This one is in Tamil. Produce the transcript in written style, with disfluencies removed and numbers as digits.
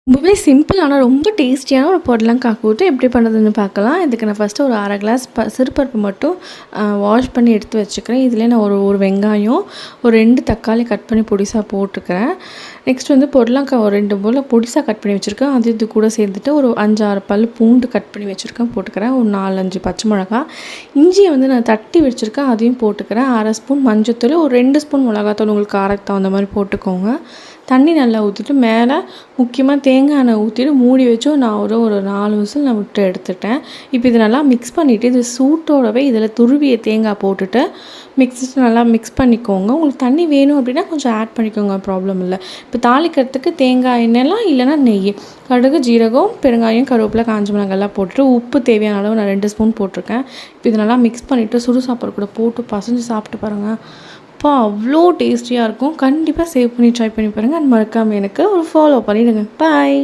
ரொம்பவே சிம்பிள் ஆனால் ரொம்ப டேஸ்டியான ஒரு பொடலங்காய் கூட்டு எப்படி பண்ணுறதுன்னு பார்க்கலாம். இதுக்கு நான் ஃபஸ்ட்டு ஒரு 1/2 கிளாஸ் சிறுபருப்பு மட்டும் வாஷ் பண்ணி எடுத்து வச்சுக்கிறேன். இதிலே நான் ஒரு வெங்காயம், ஒரு 2 தக்காளி கட் பண்ணி பொடிசாக போட்டுக்கிறேன். நெக்ஸ்ட் வந்து பொடலங்காய் ஒரு 2 போல் பொடிசாக கட் பண்ணி வச்சுருக்கேன். அது இது கூட சேர்த்துட்டு ஒரு 5, 6 பல் பூண்டு கட் பண்ணி வச்சுருக்கேன் போட்டுக்கிறேன். ஒரு 4, 5 பச்சை மிளகாய், இஞ்சியை வந்து நான் தட்டி வச்சுருக்கேன் அதையும் போட்டுக்கிறேன். 1/2 ஸ்பூன் மஞ்சத்தூள், ஒரு 2 ஸ்பூன் மிளகாத்தூள் உங்களுக்கு காரத்துக்கு தகுந்த மாதிரி போட்டுக்கோங்க. தண்ணி நல்லா ஊற்றிட்டு மேலே முக்கியமாக தேங்காய் எண்ணெய் ஊற்றிட்டு மூடி வச்சு நான் ஒரு 4 விசில் நான் விட்டு எடுத்துட்டேன். இப்போ இது நல்லா மிக்ஸ் பண்ணிவிட்டு இது சூட்டோடவே இதில் துருவிய தேங்காய் போட்டுட்டு நல்லா மிக்ஸ் பண்ணிக்கோங்க. உங்களுக்கு தண்ணி வேணும் அப்படின்னா கொஞ்சம் ஆட் பண்ணிக்கோங்க, ப்ராப்ளம் இல்லை. இப்போ தாளிக்கிறதுக்கு தேங்காய் எண்ணெய்லாம் இல்லைன்னா நெய், கடுகு, ஜீரகம், பெருங்காயம், கருவேப்பிலை, காஞ்ச மிளகாய்லாம் போட்டுட்டு உப்பு தேவையான அளவு நான் 2 ஸ்பூன் போட்டிருக்கேன். இப்போ இது நல்லா மிக்ஸ் பண்ணிவிட்டு சுடு சாப்பாடு கூட போட்டு பசஞ்சு சாப்பிட்டு பாருங்கள். அப்பா அவ்வளோ டேஸ்டியாக இருக்கும். கண்டிப்பாக சேவ் பண்ணி ட்ரை பண்ணி பாருங்கள். அண்ட் மறக்காமல் எனக்கு ஒரு ஃபாலோ பண்ணிவிடுங்க. பாய்.